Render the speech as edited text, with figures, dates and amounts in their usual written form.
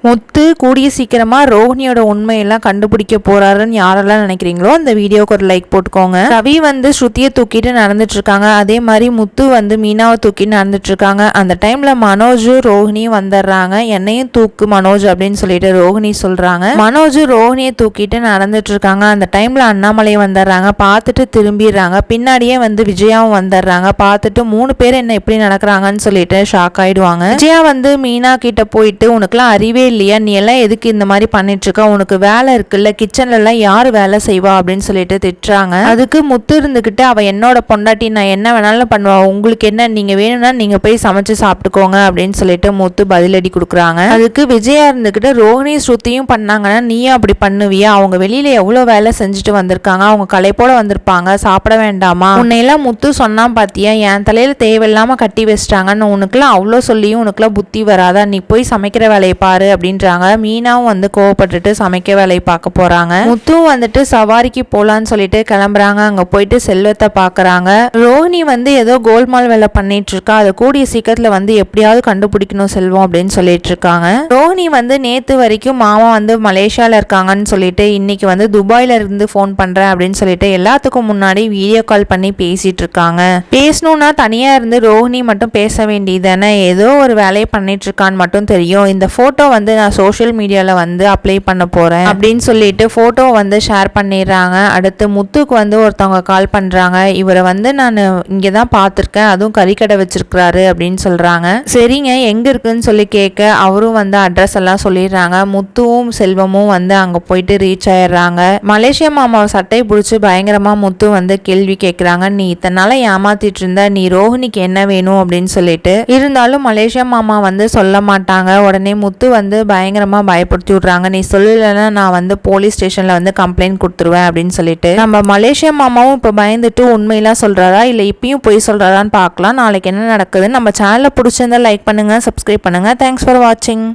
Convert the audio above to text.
முத்து கூடிய சீக்கிரமா ரோஹிணியோட உண்மையெல்லாம் கண்டுபிடிக்க போறாருன்னு யாரெல்லாம் நினைக்கிறீங்களோ அந்த வீடியோக்கு ஒரு லைக் போட்டுக்கோங்க. ரவி வந்து ஸ்ருதியை தூக்கிட்டு நடந்துட்டு இருக்காங்க. அதே மாதிரி முத்து வந்து மீனாவை தூக்கிட்டு நடந்துட்டு இருக்காங்க. அந்த டைம்ல மனோஜ் ரோஹிணியும் வந்துடுறாங்க. என்னையும் தூக்கு மனோஜ் அப்படின்னு சொல்லிட்டு ரோஹிணி சொல்றாங்க. மனோஜ் ரோஹிணியை தூக்கிட்டு நடந்துட்டு இருக்காங்க. அந்த டைம்ல அண்ணாமலை வந்துடுறாங்க. பார்த்துட்டு திரும்பிடுறாங்க. பின்னாடியே வந்து விஜயாவும் வந்துடுறாங்க. பார்த்துட்டு 3 பேர் என்ன எப்படி நடக்கிறாங்கன்னு சொல்லிட்டு ஷாக் ஆயிடுவாங்க. விஜயா வந்து மீனா கிட்ட போயிட்டு உனக்குலாம் அறிவே இல்லையா, நீ எல்லாம் எதுக்கு இந்த மாதிரி பண்ணிட்டு இருக்க, உனக்கு வேலை இருக்குல்ல, கிச்சன்ல எல்லாம் யாரு வேலை செய்வா அப்படின்னு சொல்லிட்டு திட்டுறாங்க. அதுக்கு முத்து இருந்துகிட்டு அவ என்னோட பொண்டாட்டி, நான் என்ன வேணாலும் பண்ணுவா, உங்களுக்கு என்ன, நீங்க வேணும்னா நீங்க போய் சமைச்சு சாப்பிட்டுக்கோங்க அப்படின்னு சொல்லிட்டு முத்து பதிலடி கொடுக்குறாங்க. அதுக்கு விஜயா இருந்துகிட்டு ரோஹிணி ஸ்ருதியும் பண்ணாங்கன்னா நீயும் அப்படி பண்ணுவியா, அவங்க வெளியில எவ்வளவு வேலை செஞ்சுட்டு வந்திருக்காங்க, அவங்க களைப்போட வந்திருப்பாங்க, சாப்பிட வேண்டாமா, உன்னையெல்லாம் முத்து சொன்னா பாத்தியா, என் தலையில தேவையில்லாம கட்டி வச்சிட்டாங்கன்னு, உனக்குலாம் அவ்வளோ சொல்லியும் உனக்குலாம் புத்தி வராதா, நீ போய் சமைக்கிற வேலையை பாரு அப்படின்றாங்க. மீனாவும் வந்து கோவப்பட்டுட்டு சமைக்க வேலையை பார்க்க போறாங்க. முத்துவும் வந்துட்டு சவாரிக்கு போலான்னு சொல்லிட்டு கிளம்புறாங்க. அங்க போயிட்டு செல்வத்தை பாக்குறாங்க. ரோஹிணி வந்து ஏதோ கோல்மால் வேலை பண்ணிட்டு இருக்கா, அதை கூடிய சீக்கிரத்துல வந்து எப்படியாவது கண்டுபிடிக்கணும் செல்வம் அப்படின்னு சொல்லிட்டு இருக்காங்க. ரோஹிணி வந்து நேத்து வரைக்கும் மாமா வந்து மலேசியால இருக்காங்கன்னு சொல்லிட்டு இன்னைக்கு வந்து துபாயில இருந்து போன் பண்றேன் அப்படின்னு சொல்லிட்டு எல்லாத்துக்கும் முன்னாடி வீடியோ கால் பண்ணி பேசிட்டு இருக்காங்க. பேசணும்னா தனியா இருந்து ரோஹிணி மட்டும் பேச வேண்டியதானே, ஏதோ ஒரு வேலையை பண்ணிட்டு இருக்கான்னு மட்டும் தெரியும். இந்த போட்டோ வந்து நான் சோஷியல் மீடியால வந்து அப்ளை பண்ண போறேன் அப்படின்னு சொல்லிட்டு போட்டோ வந்து ஷேர் பண்ணிடுறாங்க. அடுத்து முத்துக்கு வந்து ஒருத்தவங்க கால் பண்றாங்க. இவரை வந்து நான் இங்கதான் பார்த்திருக்கேன், அதுவும் கறிக்கடை வச்சிருக்கிறாரு அப்படின்னு சொல்றாங்க. சரிங்க எங்க இருக்குன்னு சொல்லி கேட்க அவரும் வந்து அட்ரஸ் எல்லாம் சொல்லிடுறாங்க. முத்துவும் செல்வமும் வந்து அங்க போயிட்டு ரீச் ஆயிடுறாங்க. மலேசியா மாமாவை சட்டை பிடிச்சி பயங்கரமா முத்து வந்து கேள்வி கேட்கிறாங்க. நீ இத்தனை நாள ஏமாத்திட்டு இருந்த, நீ ரோஹிணிக்கு என்ன வேணும் அப்படின்னு சொல்லிட்டு. இருந்தாலும் மலேசியா மாமா வந்து சொல்ல மாட்டாங்க. உடனே முத்து வந்து பயங்கரமா பயப்படுத்தி விடுறாங்க. நீ சொல்லலைன்னா நான் வந்து போலீஸ் ஸ்டேஷன்ல வந்து கம்ப்ளைண்ட் கொடுத்துருவேன் அப்படின்னு சொல்லிட்டு. நம்ம மலேசியா மாமாவும் இப்ப பயந்துட்டு உண்மையெல்லாம் சொல்றாரா இல்ல இப்பயும் போய் சொல்றாரான்னு பார்க்கலாம். நாளைக்கு என்ன நடக்குதுன்னு நம்ம சேனல்ல பிடிச்சிருந்தா லைக் பண்ணுங்க, சப்ஸ்கிரைப் பண்ணுங்க. தேங்க்ஸ் ஃபார் வாட்சிங்.